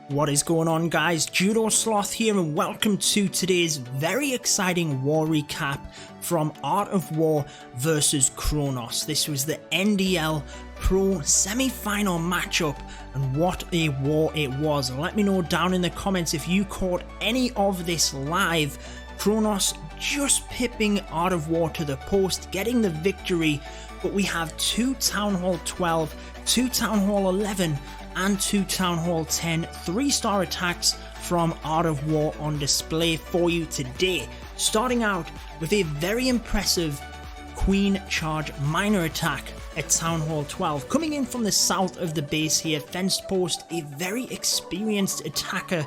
What is going on, guys? Judo Sloth here, and welcome to today's very exciting war recap from Art of War versus Kronos. This was the NDL Pro Semi Final matchup, and what a war it was. Let me know down in the comments if you caught any of this live. Kronos just pipping Art of War to the post, getting the victory, but we have two Town Hall 12, two Town Hall 11, and two Town Hall 10 3-star attacks from Art of War on display for you today. Starting out with a very impressive Queen Charge minor attack at Town Hall 12. Coming in from the south of the base here, fenced post, a very experienced attacker,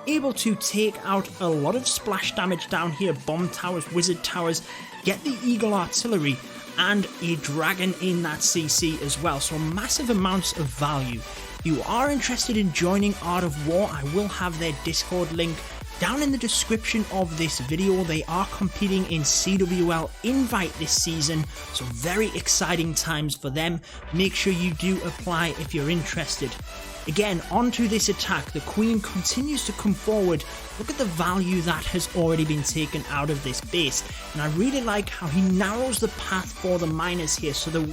able to take out a lot of splash damage down here, bomb towers, wizard towers, get the eagle artillery, and a dragon in that CC as well, so massive amounts of value. If you are interested in joining Art of War, I will have their Discord link down in the description of this video. They are competing in CWL Invite this season, so very exciting times for them. Make sure you do apply if you're interested. Again, onto this attack, the Queen continues to come forward. Look at the value that has already been taken out of this base, and I really like how he narrows the path for the miners here. So the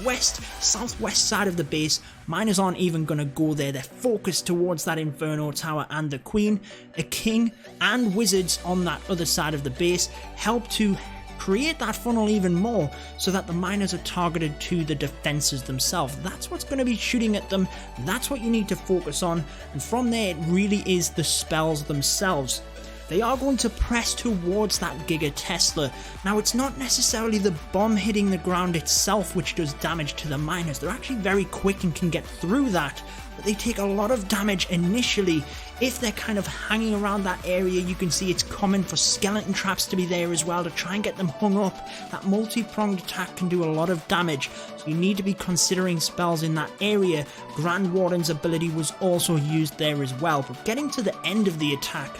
southwest side of the base, miners aren't even going to go there. They're focused towards that Inferno Tower and the Queen. A King and Wizards on that other side of the base help to create that funnel even more, so that the miners are targeted to the defenses themselves. That's what's going to be shooting at them. That's what you need to focus on, and from there it really is the spells themselves. They are going to press towards that Giga Tesla. Now, it's not necessarily the bomb hitting the ground itself which does damage to the miners. They're actually very quick and can get through that, but they take a lot of damage initially. If they're kind of hanging around that area, you can see it's common for skeleton traps to be there as well to try and get them hung up. That multi-pronged attack can do a lot of damage, so you need to be considering spells in that area. Grand Warden's ability was also used there as well, but getting to the end of the attack,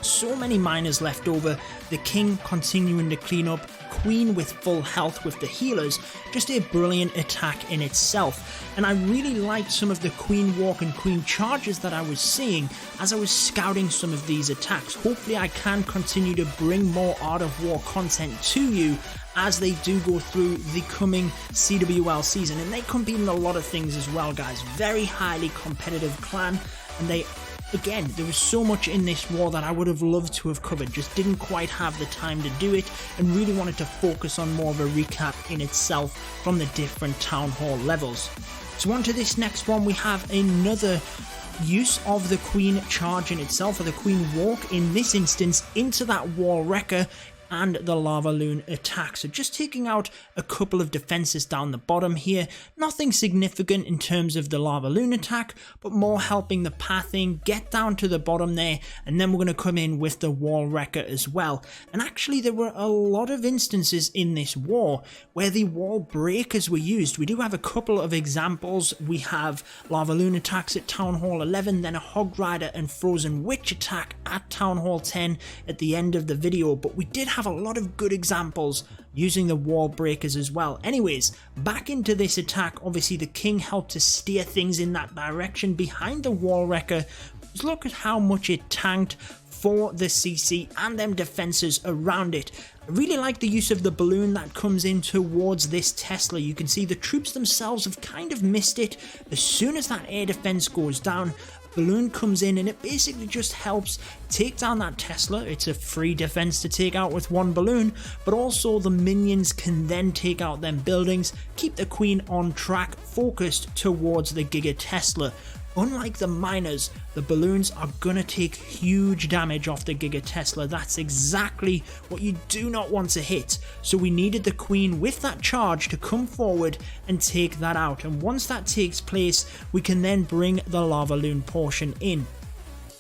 so many miners left over, the King continuing to clean up, Queen with full health with the healers, just a brilliant attack in itself. And I really liked some of the Queen Walk and Queen Charges that I was seeing as I was scouting some of these attacks. Hopefully I can continue to bring more Art of War content to you as they do go through the coming CWL season, and they compete in a lot of things as well, guys. Very highly competitive clan, and again, there was so much in this war that I would have loved to have covered, just didn't quite have the time to do it, and really wanted to focus on more of a recap in itself from the different Town Hall levels. So on to this next one, we have another use of the Queen Charge in itself, or the Queen Walk in this instance, into that Wall Wrecker and the Lava Loon attack. So just taking out a couple of defenses down the bottom here. Nothing significant in terms of the Lava Loon attack, but more helping the pathing get down to the bottom there, and then we're going to come in with the Wall Wrecker as well. And actually there were a lot of instances in this war where the Wall Breakers were used. We do have a couple of examples. We have Lava Loon attacks at Town Hall 11, then a Hog Rider and Frozen Witch attack at Town Hall 10 at the end of the video, but we did have a lot of good examples using the Wall Breakers as well. Anyways, back into this attack. Obviously the King helped to steer things in that direction behind the Wall Wrecker. Just look at how much it tanked for the CC and them defenses around it. I really like the use of the balloon that comes in towards this Tesla. You can see the troops themselves have kind of missed it. As soon as that air defense goes down, balloon comes in and it basically just helps take down that Tesla. It's a free defense to take out with one balloon, but also the minions can then take out them buildings, keep the Queen on track, focused towards the Giga Tesla. Unlike the miners, the balloons are gonna take huge damage off the Giga Tesla. That's exactly what you do not want to hit. So we needed the Queen with that charge to come forward and take that out. And once that takes place, we can then bring the Lava Loon portion in.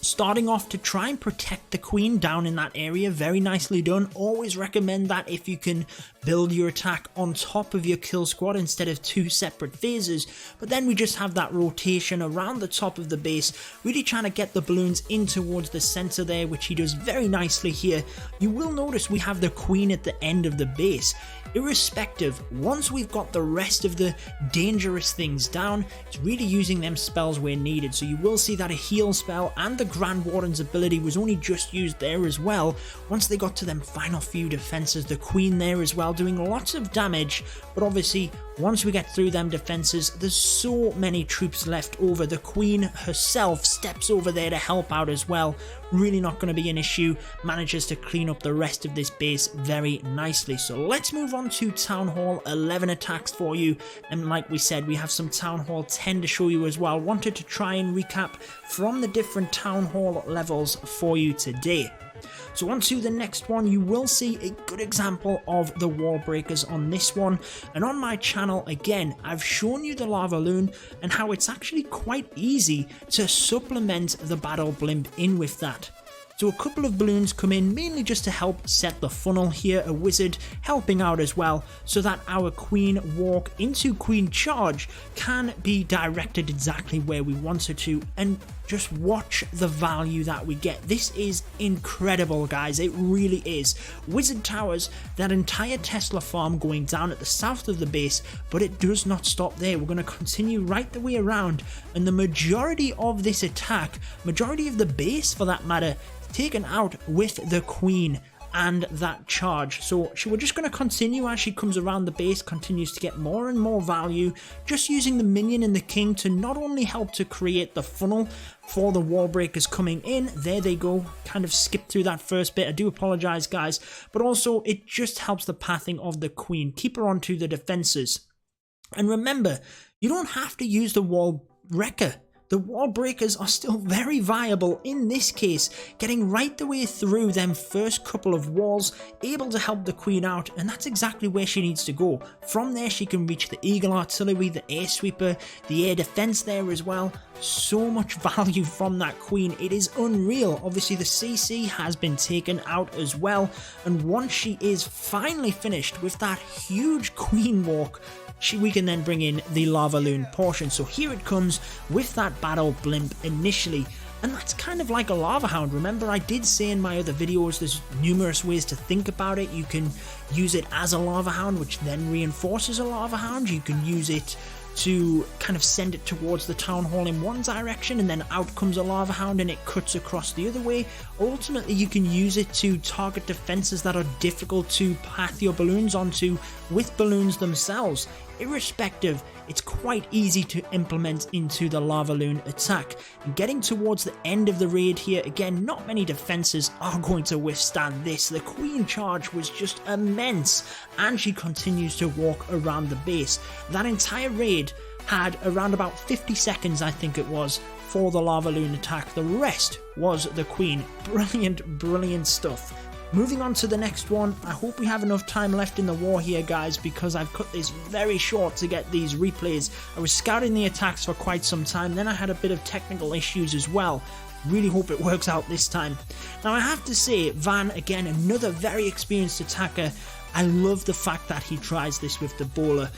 Starting off to try and protect the queen down in that area, very nicely done. Always recommend that if you can build your attack on top of your kill squad instead of two separate phases. But then we just have that rotation around the top of the base, really trying to get the balloons in towards the center there, which he does very nicely here. You will notice we have the queen at the end of the base. Irrespective, once we've got the rest of the dangerous things down, it's really using them spells where needed. So you will see that a heal spell and the Grand Warden's ability was only just used there as well. Once they got to them final few defenses, the queen there as well doing lots of damage, but obviously once we get through them defenses, there's so many troops left over. The queen herself steps over there to help out as well. Really not going to be an issue. Manages to clean up the rest of this base very nicely. So let's move on to Town Hall 11 attacks for you. And like we said, we have some Town Hall 10 to show you as well. Wanted to try and recap from the different Town Hall levels for you today. So on to the next one, you will see a good example of the wall breakers on this one, and on my channel again I've shown you the lava loon and how it's actually quite easy to supplement the battle blimp in with that. So a couple of balloons come in mainly just to help set the funnel here, a wizard helping out as well, so that our queen walk into queen charge can be directed exactly where we want her to, and just watch the value that we get. This is incredible, guys, it really is. Wizard towers, that entire Tesla farm going down at the south of the base, but it does not stop there. We're going to continue right the way around, and the majority of this attack, majority of the base for that matter, taken out with the queen and that charge. So we're just going to continue as she comes around the base, continues to get more and more value, just using the minion and the king to not only help to create the funnel for the wall breakers coming in. There they go, kind of skipped through that first bit, I do apologize guys, but also it just helps the pathing of the queen, keep her onto the defenses. And remember, you don't have to use the wall wrecker. The wall breakers are still very viable in this case, getting right the way through them first couple of walls, able to help the queen out, and that's exactly where she needs to go. From there she can reach the eagle artillery, the air sweeper, the air defense there as well. So much value from that queen, it is unreal. Obviously the CC has been taken out as well, and once she is finally finished with that huge queen walk, we can then bring in the lava loon portion. So here it comes with that battle blimp initially, and that's kind of like a lava hound. Remember, I did say in my other videos there's numerous ways to think about it. You can use it as a lava hound, which then reinforces a lava hound. You can use it to kind of send it towards the town hall in one direction, and then out comes a lava hound and it cuts across the other way. Ultimately you can use it to target defenses that are difficult to path your balloons onto with balloons themselves. Irrespective, it's quite easy to implement into the lava loon attack. And getting towards the end of the raid here, again, not many defenses are going to withstand this. The queen charge was just immense, and she continues to walk around the base. That entire raid had around about 50 seconds, I think it was, for the lava loon attack. The rest was the queen. Brilliant stuff. Moving on to the next one, I hope we have enough time left in the war here guys, because I've cut this very short to get these replays. I was scouting the attacks for quite some time, then I had a bit of technical issues as well. Really hope it works out this time. Now I have to say, Van, again, another very experienced attacker. I love the fact that he tries this with the bowler.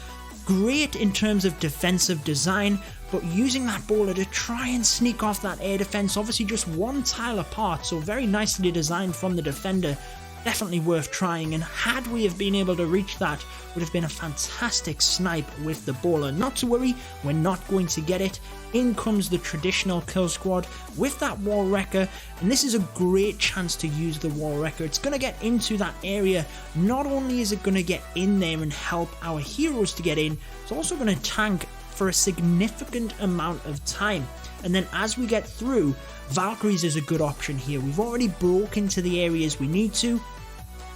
Great in terms of defensive design, but using that bowler to try and sneak off that air defense, obviously just one tile apart, so very nicely designed from the defender. Definitely worth trying, and had we have been able to reach that, would have been a fantastic snipe with the bowler. Not to worry, we're not going to get it. In comes the traditional kill squad with that wall wrecker, and this is a great chance to use the wall wrecker. It's going to get into that area. Not only is it going to get in there and help our heroes to get in, it's also going to tank for a significant amount of time. And then as we get through, Valkyries is a good option here. We've already broke into the areas we need to.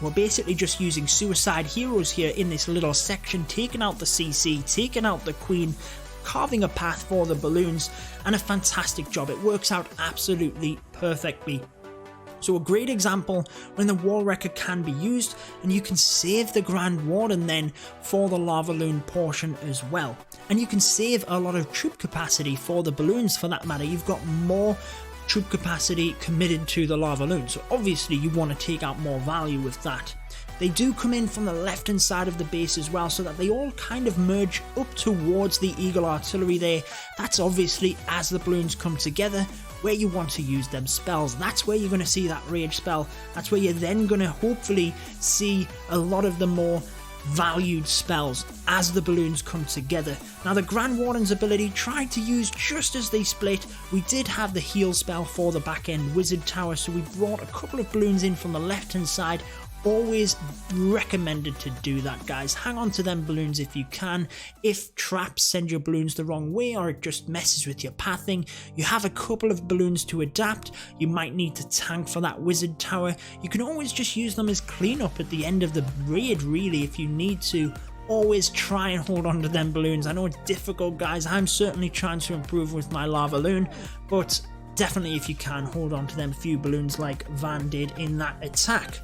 We're basically just using suicide heroes here in this little section, taking out the CC, taking out the queen, carving a path for the balloons, and a fantastic job. It works out absolutely perfectly. So a great example when the wall wrecker can be used, and you can save the Grand Warden then for the lava loon portion as well. And you can save a lot of troop capacity for the balloons for that matter. You've got more troop capacity committed to the lava loon, so obviously you want to take out more value with that. They do come in from the left hand side of the base as well, so that they all kind of merge up towards the Eagle Artillery there. That's obviously as the balloons come together where you want to use them spells. That's where you're going to see that rage spell. That's where you're then going to hopefully see a lot of the more valued spells as the balloons come together. Now the Grand Warden's ability tried to use just as they split. We did have the heal spell for the back end wizard tower, so we brought a couple of balloons in from the left hand side. Always recommended to do that, guys. Hang on to them balloons if you can. If traps send your balloons the wrong way or it just messes with your pathing, you have a couple of balloons to adapt. You might need to tank for that wizard tower. You can always just use them as cleanup at the end of the raid, really, if you need to. Always try and hold on to them balloons. I know it's difficult, guys. I'm certainly trying to improve with my lava loon, but definitely if you can, hold on to them few balloons like Van did in that attack.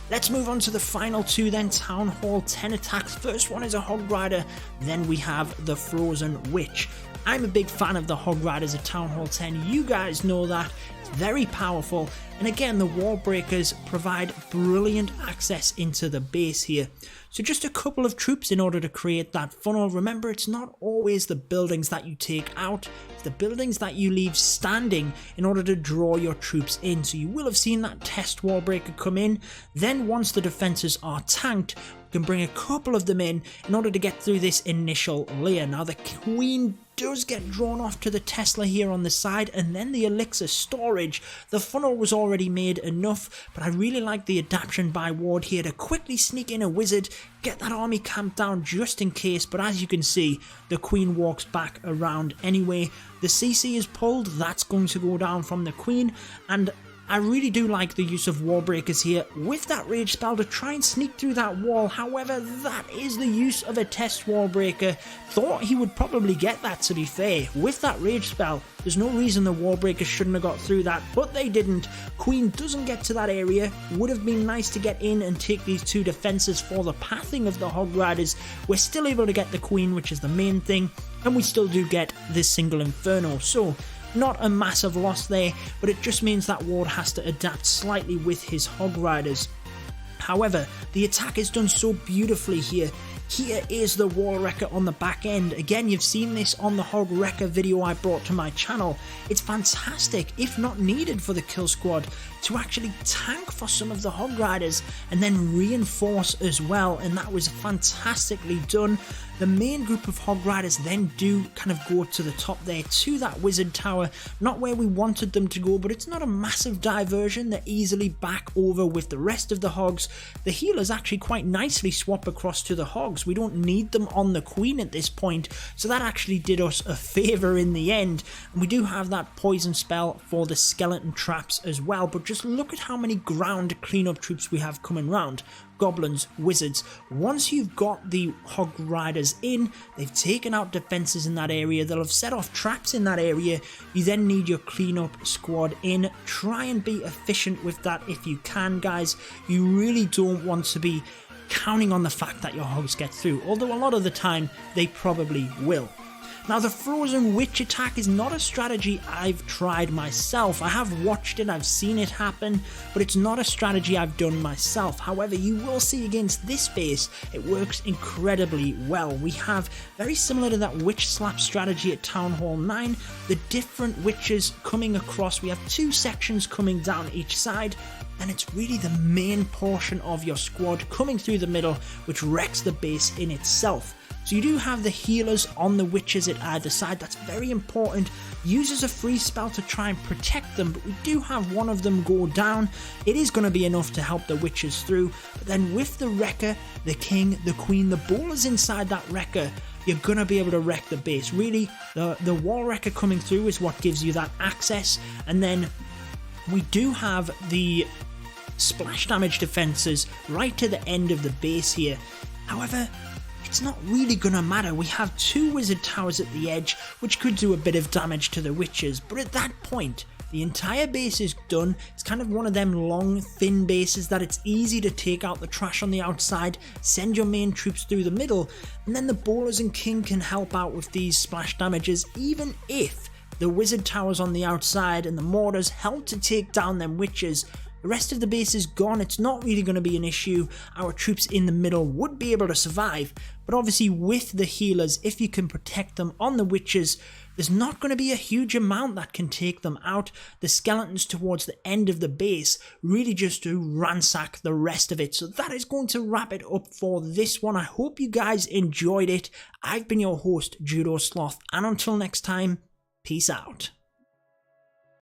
Let's move on to the final two then, Town Hall 10 attacks. First one is a Hog Rider, then we have the Frozen Witch. I'm a big fan of the Hog Riders at Town Hall 10, you guys know that. It's very powerful, and again the wall breakers provide brilliant access into the base here. So just a couple of troops in order to create that funnel. Remember, it's not always the buildings that you take out, it's the buildings that you leave standing in order to draw your troops in. So you will have seen that test wall breaker come in. Then once the defenses are tanked, we can bring a couple of them in order to get through this initial layer. Now the Queen does get drawn off to the Tesla here on the side, and then the elixir storage. The funnel was already made enough, but I really like the adaptation by Ward here to quickly sneak in a wizard, get that army camped down just in case. But as you can see, the Queen walks back around anyway. The CC is pulled, that's going to go down from the Queen, and I really do like the use of wall breakers here with that rage spell to try and sneak through that wall. However, that is the use of a test wall breaker. Thought he would probably get that, to be fair. With that rage spell, there's no reason the wall breakers shouldn't have got through that, but they didn't. Queen doesn't get to that area. Would have been nice to get in and take these two defenses for the pathing of the Hog Riders. We're still able to get the Queen, which is the main thing, and we still do get this single Inferno. So not a massive loss there, but it just means that Ward has to adapt slightly with his Hog Riders. However, the attack is done so beautifully here. Here is the Wall Wrecker on the back end. Again, you've seen this on the Hog Wrecker video I brought to my channel. It's fantastic, if not needed for the kill squad, to actually tank for some of the Hog Riders and then reinforce as well, and that was fantastically done. The main group of Hog Riders then do kind of go to the top there to that Wizard Tower. Not where we wanted them to go, but it's not a massive diversion. They're easily back over with the rest of the Hogs. The healers actually quite nicely swap across to the Hogs. We don't need them on the Queen at this point, so that actually did us a favour in the end. And we do have that poison spell for the skeleton traps as well, but just look at how many ground cleanup troops we have coming round. Goblins, wizards. Once you've got the Hog Riders in, they've taken out defenses in that area, they'll have set off traps in that area. You then need your cleanup squad in. Try and be efficient with that if you can, guys. You really don't want to be counting on the fact that your Hogs get through, although a lot of the time they probably will. Now, the Frozen Witch attack is not a strategy I've tried myself. I have watched it, I've seen it happen, but it's not a strategy I've done myself. However, you will see against this base, it works incredibly well. We have, very similar to that Witch Slap strategy at Town Hall 9, the different witches coming across. We have two sections coming down each side, and it's really the main portion of your squad coming through the middle, which wrecks the base in itself. So you do have the healers on the witches at either side. That's very important. Uses a free spell to try and protect them, but we do have one of them go down. It is going to be enough to help the witches through. But then with the wrecker, the king, the queen, the bowlers inside that wrecker, you're going to be able to wreck the base. Really, the wall wrecker coming through is what gives you that access. And then we do have the splash damage defenses right to the end of the base here. However, it's not really gonna matter. We have two wizard towers at the edge, which could do a bit of damage to the witches, but at that point, the entire base is done. It's kind of one of them long, thin bases that it's easy to take out the trash on the outside, send your main troops through the middle, and then the bowlers and king can help out with these splash damages, even if The wizard towers on the outside and the mortars help to take down them witches. The rest of the base is gone, it's not really going to be an issue. Our troops in the middle would be able to survive, but obviously with the healers, if you can protect them on the witches, there's not going to be a huge amount that can take them out. The skeletons towards the end of the base really just do ransack the rest of it. So that is going to wrap it up for this one. I hope you guys enjoyed it. I've been your host, Judo Sloth, and until next time, peace out.